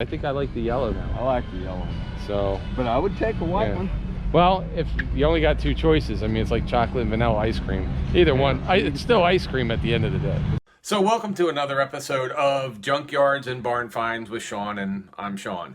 I think I like the yellow now. I like the yellow. So, but I would take a white one. Well, if you only got two choices, I mean, it's like chocolate and vanilla ice cream. Either one, it's still ice cream at the end of the day. So welcome to another episode of Junkyards and Barn Finds with Sean, and I'm Sean.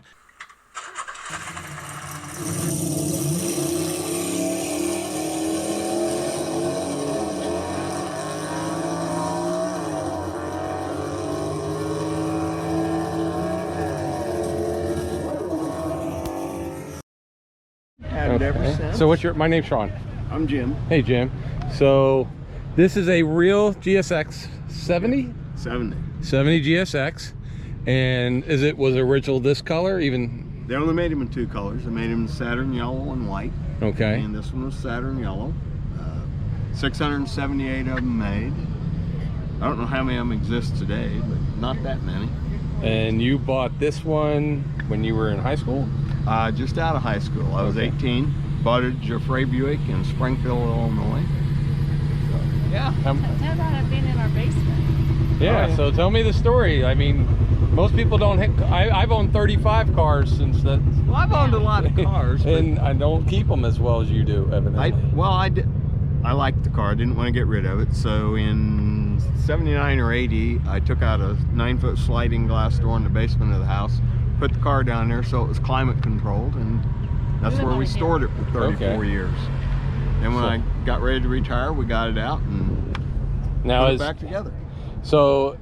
Okay. So what's my name's Sean. I'm Jim. Hey Jim. So this is a real GSX 70 GSX, and was it original this color? Even they only made them in two colors. They made them in Saturn yellow and white. Okay. And this one was Saturn yellow. 678 of them made. I don't know how many of them exist today, but not that many. And you bought this one when you were in high school? Just out of high school. I was 18. Bought a Jeffrey Buick in Springfield, Illinois. So, yeah. Tell about it being in our basement. Yeah, so tell me the story. I mean, most people don't hit. I've owned 35 cars since that. Well, I've owned a lot of cars. And I don't keep them as well as you do, evidently. I liked the car. I didn't want to get rid of it. So in 79 or 80, I took out a 9-foot sliding glass door in the basement of the house, put the car down there so it was climate controlled, and that's where we stored it for 34 years. And when I got ready to retire, we got it out and put it back together. So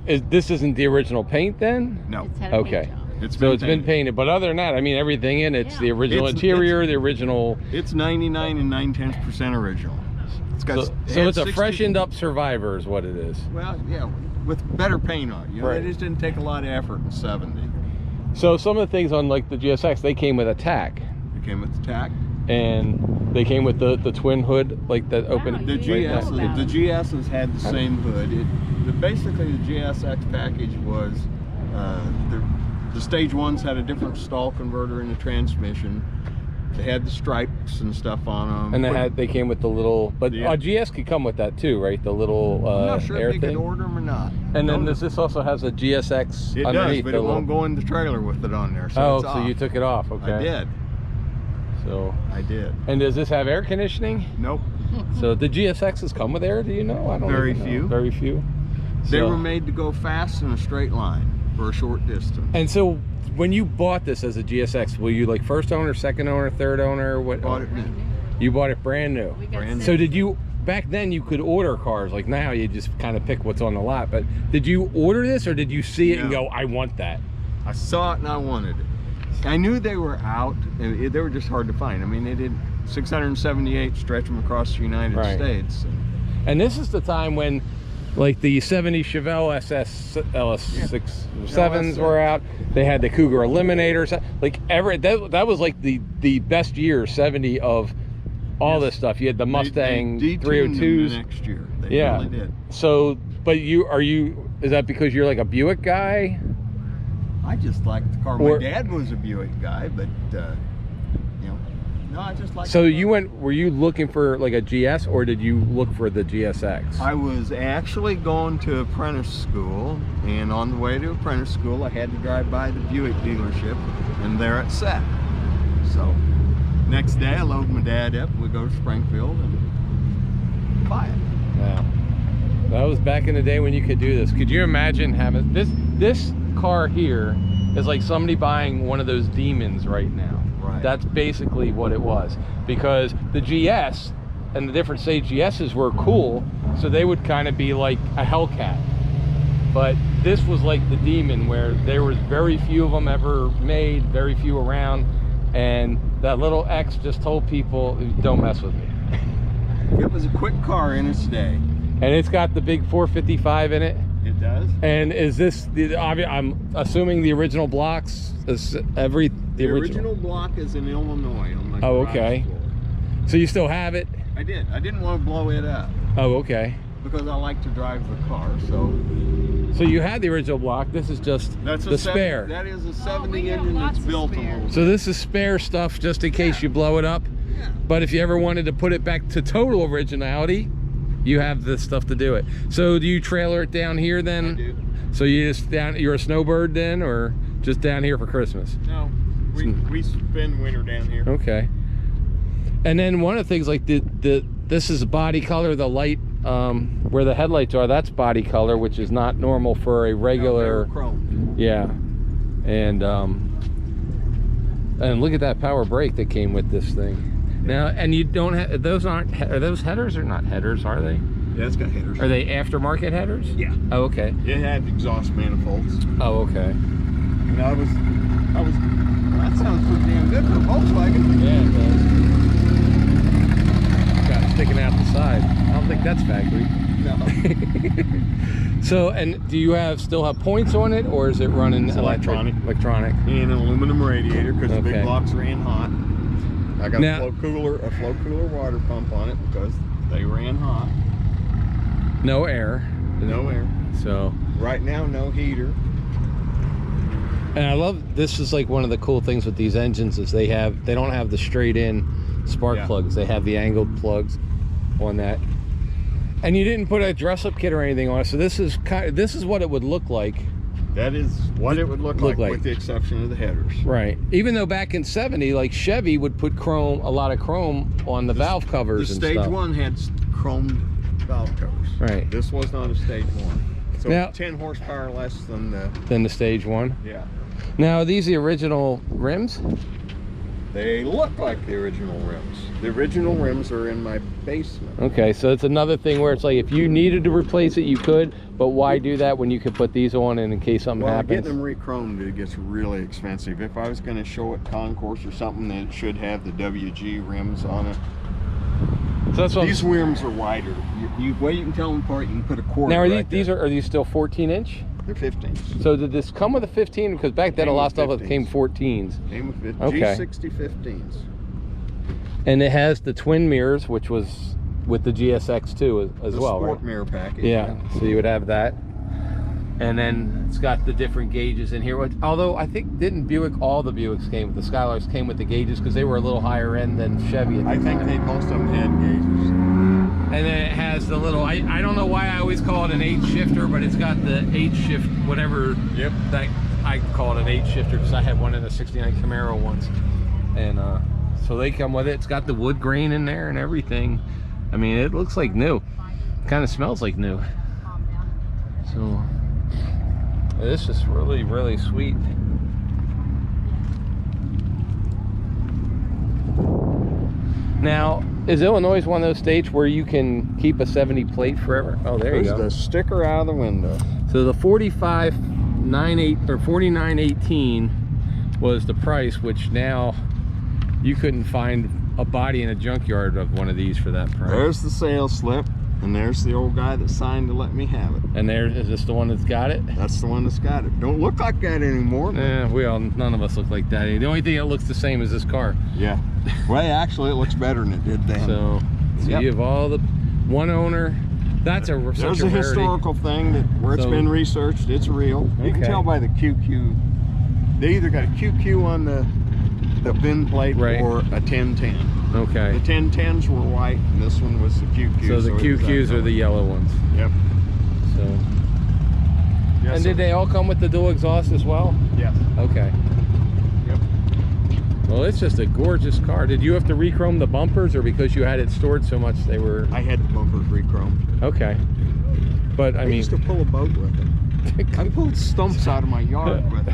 this isn't the original paint then? No. Okay. It's been painted, but other than that, I mean, everything in it's the original interior, the original. It's 99 and 9/10% original. It's got so it's a freshened up Survivor is what it is. Well, yeah, with better paint on it. You know, right. It just didn't take a lot of effort in 70. So some of the things on like the GSX, they came with a tack. They came with the tack. And they came with the twin hood, like that open. The GSs had the same hood. Basically, the GSX package was the stage ones had a different stall converter in the transmission. They had the stripes and stuff on them. And they came with the little, but a GS could come with that too, right? The little I'm not sure air if they could order them or not. And then this also has a GSX it underneath. It does, but it won't go in the trailer with it on there. So so you took it off, okay. I did. So I did. And does this have air conditioning? Nope. So the GSXs come with air, do you know? I don't Very know. few. Very few. They were made to go fast in a straight line for a short distance. And so when you bought this as a GSX, were you like first owner, second owner, third owner? What? Bought it new. You bought it brand new. Brand new. So did you, back then you could order cars, like now you just kind of pick what's on the lot, but did you order this or did you see it and go, I want that? I saw it and I wanted it. I knew they were out, and they were just hard to find. I mean, they did 678 stretch them across the United States. And this is the time when like the 70 Chevelle LS7s were out. They had the Cougar Eliminators. Like that was like the best year, 70 of all this stuff. You had the Mustang 302s. The next year. They really did. So, but is that because you're like a Buick guy? I just liked the car. My dad was a Buick guy, but you know, no, I just liked. So were you looking for like a GS, or did you look for the GSX? I was actually going to apprentice school, and on the way to apprentice school, I had to drive by the Buick dealership, and there it sat. So next day, I load my dad up, we go to Springfield and buy it. Wow, that was back in the day when you could do this. Could you imagine having this car here is like somebody buying one of those Demons right now. Right. That's basically what it was, because the GS and the different stage GSs were cool, so they would kind of be like a Hellcat, but this was like the Demon, where there was very few of them ever made, very few around, and that little X just told people, don't mess with me. It was a quick car in its day, and it's got the big 455 in it. It does. And is this I'm assuming the original blocks is the original block is in Illinois on my okay. floor. So you still have it? I did. I didn't want to blow it up. Oh, okay. Because I like to drive the car. So you had the original block. This is just the spare. That is a 70 engine that's built on. So this is spare stuff just in case you blow it up. Yeah. But if you ever wanted to put it back to total originality, you have the stuff to do it. So do you trailer it down here then? I do. So you're a snowbird then, or Just down here for Christmas. No, we spend winter down here. Okay. And then one of the things, like this is body color, the light where the headlights are, that's body color, which is not normal for a regular. No, chrome. Yeah. And look at that power brake that came with this thing. Now, and you don't have, those aren't, are those headers or not headers, are they? Yeah, it's got headers. Are they aftermarket headers? Yeah. Oh, okay. It had exhaust manifolds. Oh, okay. And I was, well, that sounds pretty damn good for a Volkswagen. Yeah, it does. Got it sticking out the side. I don't think that's factory. No. So, and do you still have points on it, or is it running electronic? Electronic. And an aluminum radiator, because the Okay. big blocks ran hot. I got Now, a flow cooler water pump on it because they ran hot. no air. No air. So Right now, no heater. and I love, this is like one of the cool things with these engines is they don't have the straight in spark plugs. They have the angled plugs on that. And you didn't put a dress up kit or anything on it. So this is what it would look like. That is what it would look like with the exception of the headers. Right. Even though back in 70, like Chevy would put a lot of chrome on the valve covers and stuff. The stage one had chrome valve covers. Right. This was not a stage one. So now, 10 horsepower less than the stage one. Yeah. Now, are these the original rims? They look like the original rims. The original rims are in my basement. Okay, so it's another thing where it's like if you needed to replace it, you could, but why do that when you could put these on in case something happens? Getting them re-chromed, it gets really expensive. If I was going to show it concourse or something, then it should have the WG rims on it. So that's what These rims are wider. Way you can tell them apart, you can put a quarter. Now, are right these there. are these still 14-inch? They're 15s. So did this come with a 15? Because back then a lot of stuff came 14s. Came with 15. Okay. G60 15s. And it has the twin mirrors, which was with the GSX too as well, Sport right? mirror package. Yeah, so you would have that. And then it's got the different gauges in here. Although I think, didn't Buick, all the Buicks came with the Skylarks came with the gauges because they were a little higher end than Chevy. I think most of them had gauges. And then it has the little, I don't know why I always call it an 8 shifter, but it's got the 8 shift, whatever. Yep. That I call it an 8 shifter because I had one in the 69 Camaro once. And so they come with it. It's got the wood grain in there and everything. I mean, it looks like new. Kind of smells like new. So this is really, really sweet. Now, is Illinois one of those states where you can keep a 70 plate forever? Oh, there you go. There's the sticker out of the window. So the 45.98 or 49.18 was the price, which now you couldn't find a body in a junkyard of one of these for that price. There's the sales slip, and there's the old guy that signed to let me have it. And is this the one that's got it? That's the one that's got it. Don't look like that anymore. None of us look like that. The only thing that looks the same is this car. Yeah. Well, actually, it looks better than it did then. So Yep. you have all the one owner. That's There's such a rarity. historical thing that where it's been researched. It's real. You can Okay. tell by the QQ. They either got a QQ on the VIN plate Right. or a 1010. Okay. The 1010s were white, and this one was the QQ. So the it was QQs that are the yellow ones. Yep. So. Yes, And sir. did they all come with the dual exhaust as well? Yes. Okay. Yep. Well, it's just a gorgeous car. Did you have to re-chrome the bumpers, or because you had it stored so much they were? I had the bumpers re-chromed. Okay. But I mean, used to pull a boat with it. I pulled stumps out of my yard with it.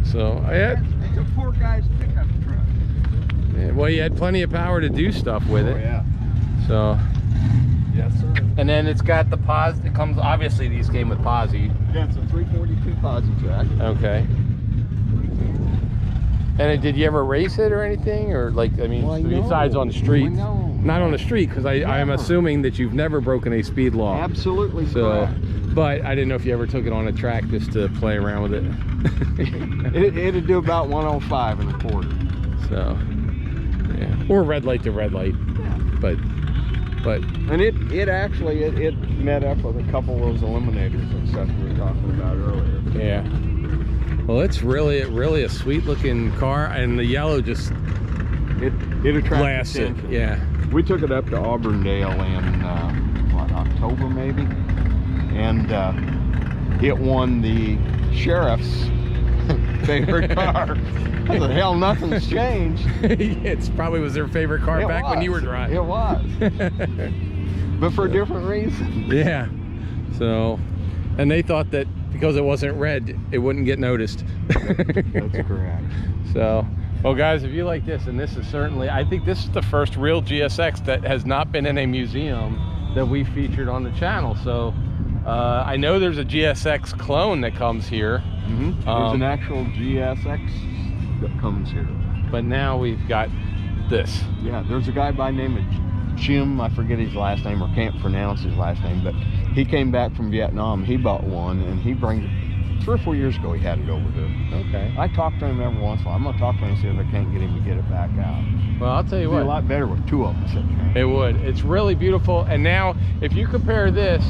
so I had. It's a poor guy's pickup truck. Yeah, well, you had plenty of power to do stuff with it. Oh yeah. So. Yes, sir. And then it's got the pos. It comes. Obviously, these came with posi. Yeah, it's a 342 posi track. Okay. And did you ever race it or anything, or like, I mean, Well, besides on the street? No. Not on the street, because I am Never. assuming that you've never broken a speed law. Absolutely So, correct. but I didn't know if you ever took it on a track just to play around with it. It'd do about 105 and a quarter. So, yeah, or red light to red light. But And it met up with a couple of those eliminators and stuff we were talking about earlier. yeah. Well, it's really a sweet looking car, and the yellow just It attracted blasted. attention. Yeah. We took it up to Auburndale in October maybe, and it won the sheriff's favorite car. I said, hell, nothing's changed. It's probably was their favorite car back when you were driving. It was. But for a different reason. Yeah. So, and they thought that because it wasn't red, it wouldn't get noticed. That's correct. So, well guys, if you like this, and this is certainly, I think this is the first real GSX that has not been in a museum that we featured on the channel. So, I know there's a GSX clone that comes here. Mm-hmm. There's an actual GSX that comes here. But now we've got this. Yeah, there's a guy by the name of Jim, I forget his last name or can't pronounce his last name, but he came back from Vietnam. He bought one, and he brings it 3 or 4 years ago. He had it over here. Okay. I talk to him every once in a while. I'm gonna talk to him and see if I can't get him to get it back out. Well, I'll tell you It'd be what. a lot better with 2 of them sitting there. It would. It's really beautiful. And now, if you compare this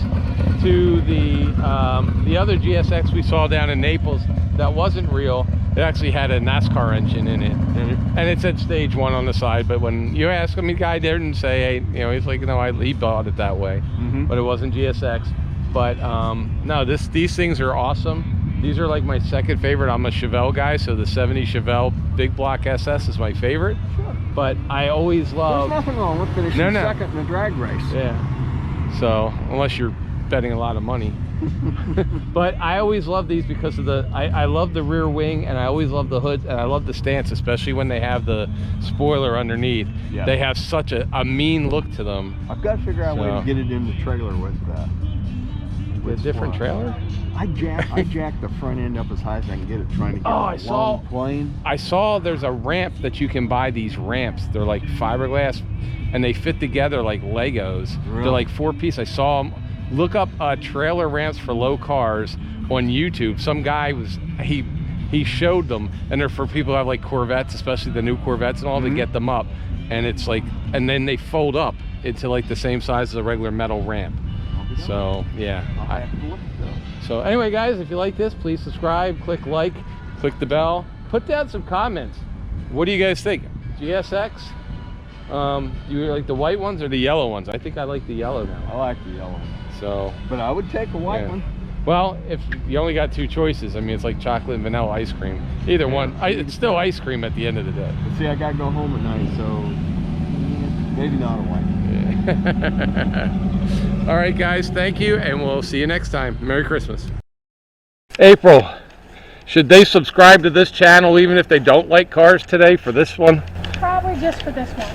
to the other GSX we saw down in Naples that wasn't real, it actually had a NASCAR engine in it, and it said stage 1 on the side. But when you ask him, the guy didn't say, hey, you know, he's like, no, he bought it that way, but it wasn't GSX. But no, these things are awesome. These are like my second favorite. I'm a Chevelle guy, so the 70 Chevelle Big Block SS is my favorite. Sure. But I always love. There's nothing wrong with finishing second in a drag race. Yeah. So unless you're betting a lot of money. But I always love these because of the I love the rear wing, and I always love the hood, and I love the stance, especially when they have the spoiler underneath. Yeah. They have such a mean look to them. I've got to figure out a way to get it in the trailer with that. A different trailer? I jacked the front end up as high as I can get it, trying to get a long plane. I saw there's a ramp that you can buy. These ramps, they're like fiberglass, and they fit together like Legos. Really? They're like 4-piece. I saw them. Look up trailer ramps for low cars on YouTube. Some guy he showed them, and they're for people who have like Corvettes, especially the new Corvettes and all, to get them up. And it's like, and then they fold up into like the same size as a regular metal ramp. So yeah. So anyway, guys, if you like this, please subscribe, click like, click the bell, put down some comments. What do you guys think? GSX? You like the white ones or the yellow ones? I think I like the yellow now. I like the yellow one. So, but I would take a white one. Well, if you only got 2 choices, I mean, it's like chocolate and vanilla ice cream. Either one, it's still ice cream at the end of the day. But see, I gotta go home at night, so maybe not a white one. Yeah. All right, guys, thank you, and we'll see you next time. Merry Christmas. April, should they subscribe to this channel even if they don't like cars today for this one? Probably just for this one.